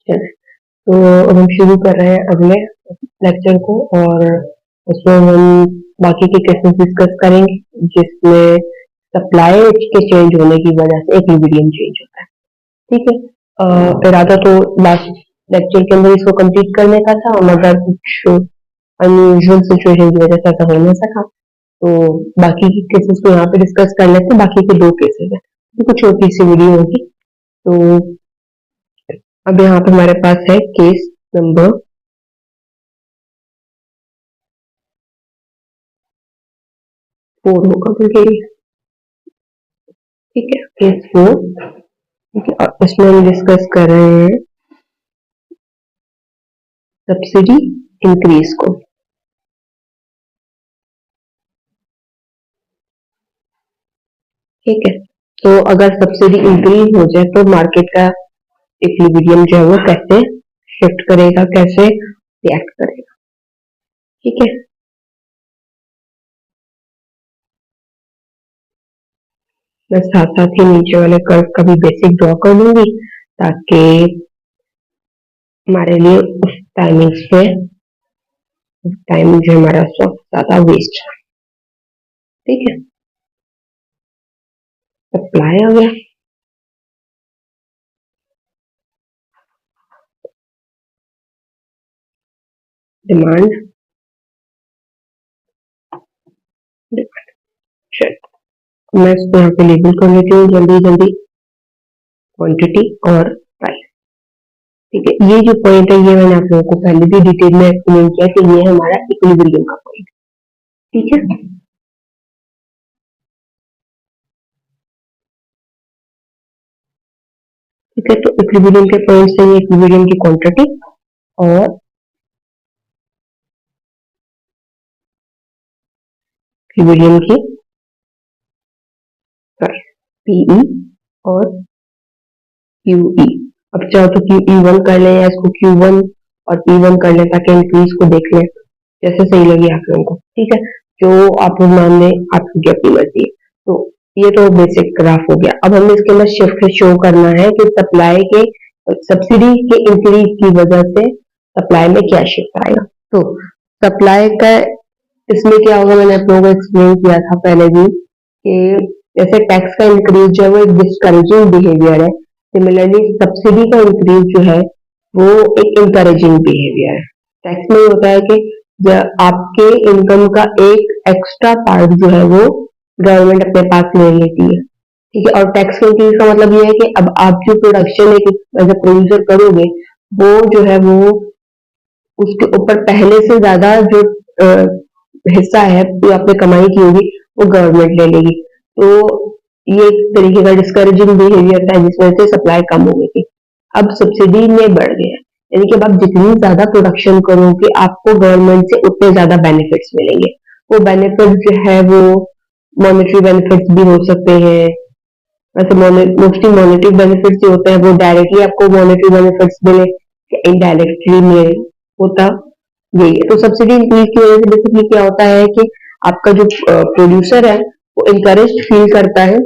चलिए, तो अब हम शुरू कर रहे हैं अगले लेक्चर को, और उसमें हम बाकी के केसेस डिस्कस करेंगे जिसमें सप्लाई के चेंज होने की वजह से इक्विलिब्रियम चेंज होता है। ठीक है, इरादा तो लास्ट लेक्चर के अंदर इसको कंप्लीट करने का था, मगर कुछ अनयूजुअल सिचुएशन की वजह से ऐसा हो नहीं सका, तो बाकी के केसेस को यहाँ पे डिस्कस कर लेते हैं। बाकी के 2 केसेस है, तो कुछ छोटी सी वीडियो होगी। तो अब यहाँ पे हमारे पास है केस नंबर 4 होगा, क्योंकि ठीक है केस 4, इसमें हम डिस्कस कर रहे हैं सब्सिडी इंक्रीज को। ठीक है, तो अगर सब्सिडी इंक्रीज हो जाए तो मार्केट का इक्विलिब्रियम जो है वो कैसे शिफ्ट करेगा, कैसे रिएक्ट करेगा। ठीक है, मैं साथ साथ ही नीचे वाले कर्व का भी बेसिक ड्रॉ कर लूंगी, ताकि हमारे लिए उस टाइमिंग्स पे टाइम जो हमारा ज्यादा वेस्ट है। ठीक है, सप्लाई आ गया, डिमांड, मैं इसको यहाँ पे लेबल कर लेती हूँ जल्दी जल्दी, क्वांटिटी और प्राइस। ठीक है, ये जो पॉइंट है ये मैंने आप लोगों को पहले भी डिटेल में एक्सप्लेन किया कि ये हमारा इक्विलिब्रियम का पॉइंट। ठीक है, ठीक है, तो इक्विलिब्रियम के पॉइंट से ये इक्विलिब्रियम की क्वांटिटी और इक्विलिब्रियम की प्राइस, पीई और क्यूई। अब चाहो तो QE1 कर लें या इसको Q1 और P1 कर लें, ताकि इंक्रीज को देख लें, जैसे सही लगे आप लोगों को। ठीक है, जो आप लोग मान लें, आपकी अपनी मर्जी है। तो ये तो बेसिक ग्राफ हो गया। अब हमें इसके अंदर शिफ्ट शो करना है कि सप्लाई के सब्सिडी के इंक्रीज की वजह से सप्लाई में क्या शिफ्ट आएगा। तो सप्लाई का इसमें क्या होगा, मैंने आप लोगों को एक्सप्लेन किया था पहले भी कि जैसे टैक्स का इंक्रीज जो है वो एक डिस्करेजिंग बिहेवियर है, सिमिलरली सब्सिडी का इंक्रीज जो है वो एक इंकरेजिंग बिहेवियर है। टैक्स में होता है कि जब आपके इनकम का एक एक्स्ट्रा पार्ट जो है वो गवर्नमेंट अपने पास ले लेती है। ठीक है, और टैक्स के इंक्रीज का मतलब ये है कि अब आप जो प्रोडक्शन एक एज ए प्रोड्यूसर करोगे, वो जो है वो उसके ऊपर पहले से ज्यादा जो हिस्सा है जो आपने कमाई की होगी वो गवर्नमेंट ले लेगी। तो ये एक तरीके का डिस्करेजिंग बिहेवियर था, जिस वजह से सप्लाई कम हो गई थी। अब सब्सिडी में बढ़ गया, यानी कि अब आप जितनी ज्यादा प्रोडक्शन करोगे आपको गवर्नमेंट से उतने ज्यादा बेनिफिट्स मिलेंगे। वो बेनिफिट जो है वो मॉनेटरी बेनिफिट्स भी हो सकते हैं। वैसे मोस्टली मॉनेटरी बेनिफिट्स जो होते हैं वो डायरेक्टली आपको मॉनेटरी बेनिफिट्स मिले, इनडायरेक्टली मिले, होता यही है। तो सब्सिडी इंक्रीज की वजह से बेसिकली क्या होता है कि आपका जो प्रोड्यूसर है वो इंकरेज फील करता है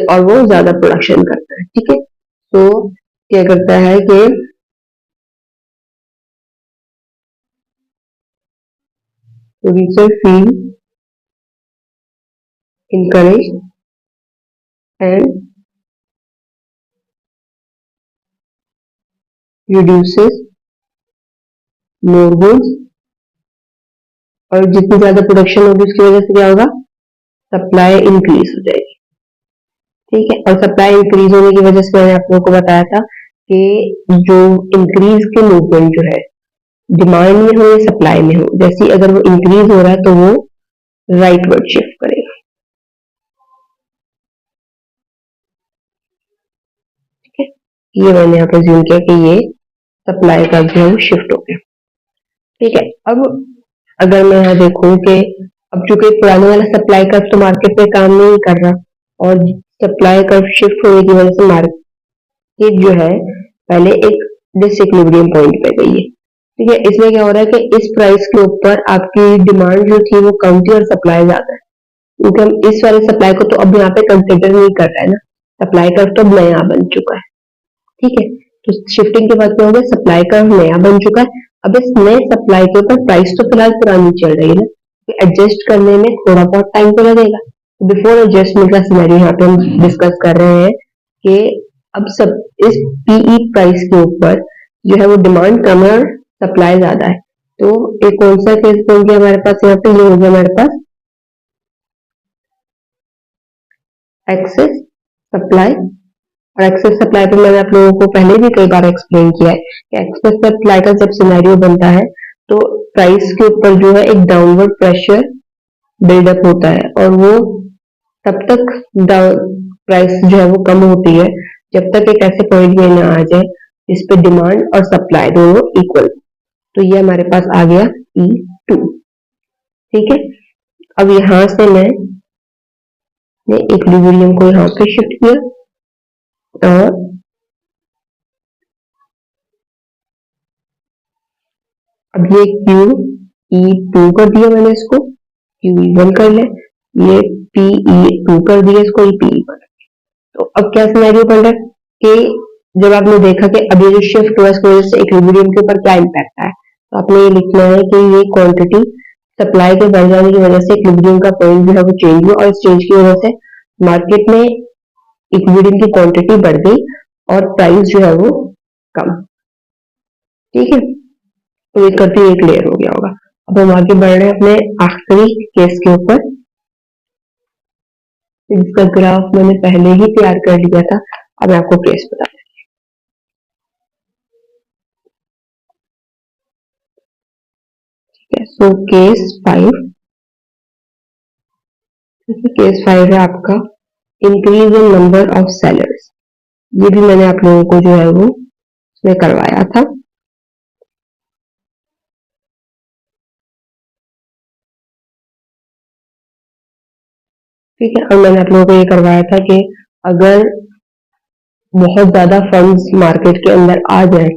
और वो ज्यादा प्रोडक्शन करता है। ठीक है, तो क्या करता है कि producer feel encourage and reduces more goods, और जितनी ज्यादा प्रोडक्शन होगी उसकी वजह से क्या होगा, सप्लाई इंक्रीज हो जाएगी। ठीक है, और सप्लाई इंक्रीज होने की वजह से मैंने आप लोगों को बताया था कि जो इंक्रीज के मूवमेंट जो है डिमांड में हो या सप्लाई में हो, जैसे अगर वो इंक्रीज हो रहा है तो वो राइटवर्ड शिफ्ट करेगा। ठीक है, ये मैंने यहाँ पे ज्यूम किया कि ये सप्लाई का जो है शिफ्ट हो गया। ठीक है, अब अगर मैं यहाँ देखूं कि अब चूंकि पुराने वाला सप्लाई कर्व तो मार्केट में काम नहीं कर रहा, और सप्लाई कर्व शिफ्ट होने की वजह से मार्केट जो है पहले एक डिसइक्विलिब्रियम पॉइंट पे गई है। ठीक है, इसमें क्या हो रहा है कि इस प्राइस के ऊपर आपकी डिमांड जो थी वो कम थी और सप्लाई ज्यादा है, क्योंकि हम इस वाले सप्लाई को तो अब यहाँ पे कंसिडर नहीं कर रहे हैं ना, सप्लाई कर्व तो अब नया बन चुका है। ठीक है, तो शिफ्टिंग के बाद क्या हो गया, सप्लाई का नया बन चुका है। अब इस नए सप्लाई के ऊपर प्राइस तो फिलहाल पुरानी चल रही है ना, तो एडजस्ट करने में थोड़ा बहुत टाइम तो लगेगा। बिफोर एडजस्टमेंट का सिनेरियो यहाँ पे हम डिस्कस कर रहे हैं कि अब सब इस पीई प्राइस के ऊपर जो है वो डिमांड कम है और सप्लाई ज्यादा है। तो एक कौन सा केस बन गया हमारे पास, यहाँ पे ये हो गया हमारे पास एक्सेस सप्लाई। और एक्सेस सप्लाई पे मैंने आप लोगों को पहले भी कई बार एक्सप्लेन किया है कि एक्सेस सप्लाई का जब सिनेरियो बनता है तो प्राइस के ऊपर जो है एक डाउनवर्ड प्रेशर बिल्डअप होता है, और वो तब तक प्राइस जो है वो कम होती है जब तक एक ऐसे पॉइंट में ना आ जाए जिस पे डिमांड और सप्लाई दोनों इक्वल। तो ये हमारे पास आ गया E2। ठीक है, अब यहां से मैंने इक्विलिब्रियम को यहाँ पे शिफ्ट किया और अब ये QE2 कर दिया मैंने, इसको QE1 कर ले, ये PE2 कर दिया, इसको PE1। तो अब क्या सिनेरियो बन रहा है कि जब आपने देखा कि अब ये जो शिफ्ट हुआ इसकी वजह से इक्विलिब्रियम के ऊपर क्या इम्पैक्ट आया, तो आपने ये लिखना है कि ये क्वांटिटी सप्लाई के बढ़ जाने की वजह से इक्विलिब्रियम का पॉइंट जो है वो चेंज हुआ, और इस चेंज की वजह से मार्केट में इक्विलिब्रियम की क्वांटिटी बढ़ गई और प्राइस जो है वो कम। ठीक है, तो ये करते ही एक क्लियर हो गया होगा। अब हम आगे बढ़ रहे हैं अपने आखिरी केस के ऊपर, जिसका ग्राफ मैंने पहले ही तैयार कर लिया था। अब मैं आपको केस बता दें। ठीक है, सो केस 5 है आपका increase in number of sellers. ये भी मैंने आप लोगों को जो है वो उसमें करवाया था। ठीक है, और मैंने आप लोगों को ये करवाया था कि अगर बहुत ज्यादा फंड्स मार्केट के अंदर आ जाए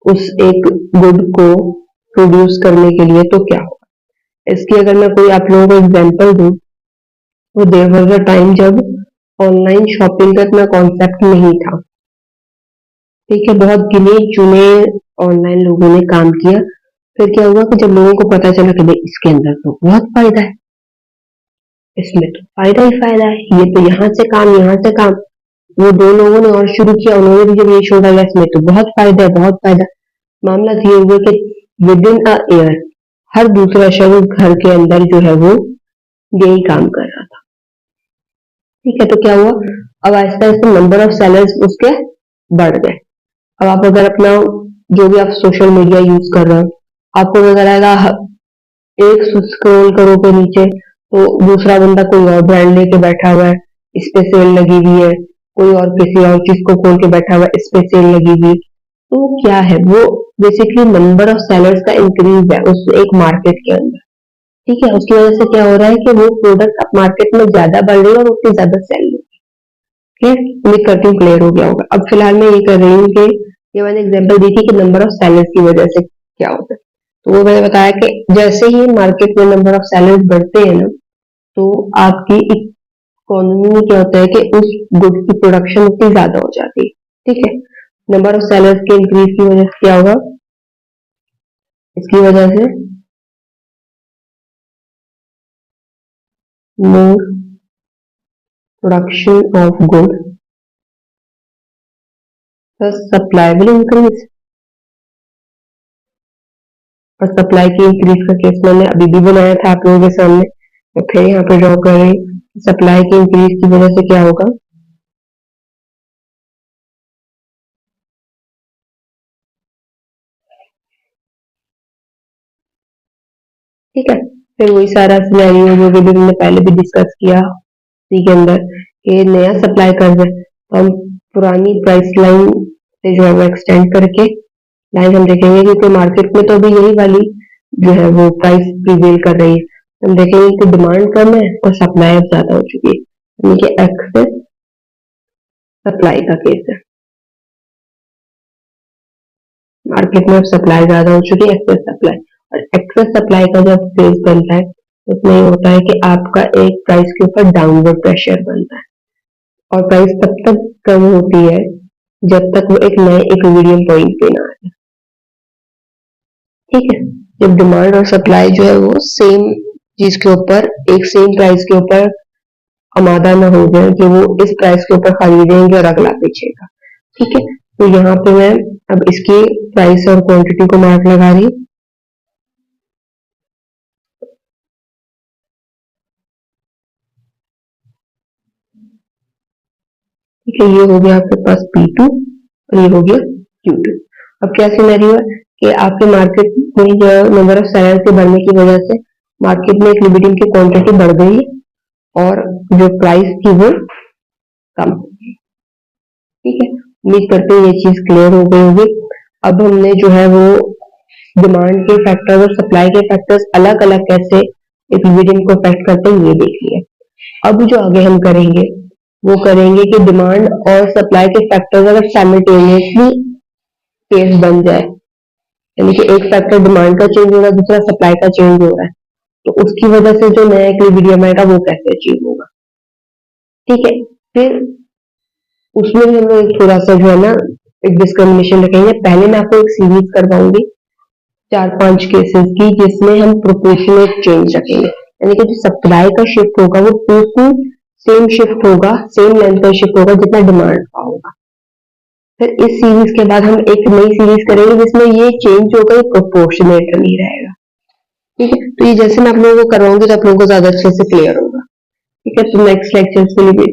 उस एक गुड को प्रोड्यूस करने के लिए तो क्या होगा। इसकी अगर मैं कोई आप लोगों को एग्जांपल दूं तो देयर वाज अ टाइम जब ऑनलाइन शॉपिंग का इतना कॉन्सेप्ट नहीं था। ठीक है, बहुत गिने चुने ऑनलाइन लोगों ने काम किया। फिर क्या हुआ कि जब लोगों को पता चला कि भाई इसके अंदर तो बहुत फायदा है, इसमें तो फायदा ही फायदा है, ये तो यहाँ से काम, वो दो लोगों ने और शुरू किया, उन्होंने भी जब ये शो डाला इसमें तो बहुत फायदा है, बहुत फायदा। मामला ये हुआ कि विद इन अ ईयर हर दूसरा शख्स घर के अंदर जो है वो यही काम कर रहा था। ठीक है, तो क्या हुआ, अब Aahista Aahista number of sellers उसके बढ़ गए। अब आप अगर अपना जो भी आप सोशल मीडिया यूज कर रहे हो, आपको नजर आएगा एक स्क्रॉल करो के नीचे तो दूसरा बंदा कोई और ब्रांड लेके बैठा हुआ है, इस पे सेल लगी हुई है, कोई और किसी और चीज को खोल के बैठा हुआ है, इस पे सेल लगी हुई। तो क्या है वो, बेसिकली नंबर ऑफ सेलर्स का इंक्रीज है उस एक मार्केट के अंदर। ठीक है, उसकी वजह से क्या हो रहा है कि वो प्रोडक्ट अब मार्केट में ज्यादा बढ़ रही है और उतनी ज्यादा सेल हो रही है। उम्मीद करती हूँ क्लियर हो गया होगा। अब फिलहाल मैं ये कर रही हूँ कि ये मैंने एग्जांपल दी थी कि नंबर ऑफ सेलर्स की वजह से क्या होता है। तो वो मैंने बताया कि जैसे ही मार्केट में नंबर ऑफ सेलर्स बढ़ते हैं ना, तो आपकी इकोनॉमी में क्या होता है कि उस गुड की प्रोडक्शन उतनी ज्यादा हो जाती है। ठीक है, नंबर ऑफ सेलर्स के इंक्रीज की वजह से क्या होगा, इसकी वजह से more production of good plus supply will increase. और सप्लाई की इंक्रीज का केस मैंने अभी भी बनाया था आप लोगों के सामने, तो फिर यहाँ पे ड्रॉ कर रही हूँ। सप्लाई की इंक्रीज की वजह से क्या होगा, ठीक है। फिर वही सारा सिनेरियो जो भी हमने पहले भी डिस्कस किया इसी के अंदर, कि नया सप्लाई कर रहे हैं, तो हम पुरानी प्राइस लाइन से जो है वो एक्सटेंड करके लाइन हम देखेंगे, क्योंकि मार्केट में तो अभी यही वाली जो है वो प्राइस प्रिवेल कर रही है। हम देखेंगे कि डिमांड कम है और सप्लाई अब ज्यादा हो चुकी है, यानी कि एक्सेस सप्लाई का केस है। मार्केट में अब सप्लाई ज्यादा हो चुकी है, एक्सेस सप्लाई। और एक्सेस सप्लाई का जब केस बनता है तो उसमें ये होता है कि आपका एक प्राइस के ऊपर डाउनवर्ड प्रेशर बनता है, और प्राइस तब तक कम होती है जब तक वो एक नए इक्विलिब्रियम पॉइंट पे ना आए। ठीक है, जब डिमांड और सप्लाई जो है वो सेम चीज के ऊपर, एक सेम प्राइस के ऊपर आमादा ना हो जाए कि वो इस प्राइस के ऊपर खरीदेंगे और अगला बेचेगा। ठीक है, तो यहाँ पे मैं अब इसकी प्राइस और क्वांटिटी को मार्क लगा रही हूँ। ठीक है, ये हो गया आपके पास P2 और ये हो गया Q2। अब क्या सिनेरियो है कि आपके मार्केट में नंबर ऑफ सेलर के बढ़ने की वजह से मार्केट में इक्विलिब्रियम की क्वांटिटी बढ़ गई है और जो प्राइस थी वो कम हो गई। ठीक है, उम्मीद करते हैं ये चीज क्लियर हो गई होगी। अब हमने जो है वो डिमांड के फैक्टर्स और सप्लाई के फैक्टर्स अलग अलग कैसे इक्विलिब्रियम को अफेक्ट करते हैं ये देख लिया। अब जो आगे हम करेंगे वो करेंगे कि डिमांड और सप्लाई के फैक्टर्स अगर साइमल्टेनियसली केस बन जाए, यानी कि एक फैक्टर डिमांड का चेंज हो रहा है, दूसरा सप्लाई का चेंज हो रहा है, तो उसकी वजह से जो नया इक्विलिब्रियम आएगा वो कैसे अचीव होगा। ठीक है, फिर उसमें भी हम लोग थोड़ा सा जो है ना एक डिस्क्रिमिनेशन रखेंगे। पहले मैं आपको एक सीरीज करवाऊंगी 4-5 केसेस की जिसमें हम प्रोपोर्शनेट चेंज रखेंगे, यानी कि जो सप्लाई का शिफ्ट होगा वो बिल्कुल सेम शिफ्ट होगा, सेम लेंथ का शिफ्ट होगा जितना डिमांड का होगा। फिर इस सीरीज के बाद हम एक नई सीरीज करेंगे जिसमें ये चेंज होगा, ये प्रोपोर्शनेट नहीं रहेगा। ठीक है, तो ये जैसे मैं आप लोगों को करवाऊंगी तो आप लोगों को ज्यादा अच्छे से क्लियर होगा। ठीक है, तो नेक्स्ट लेक्चर के लिए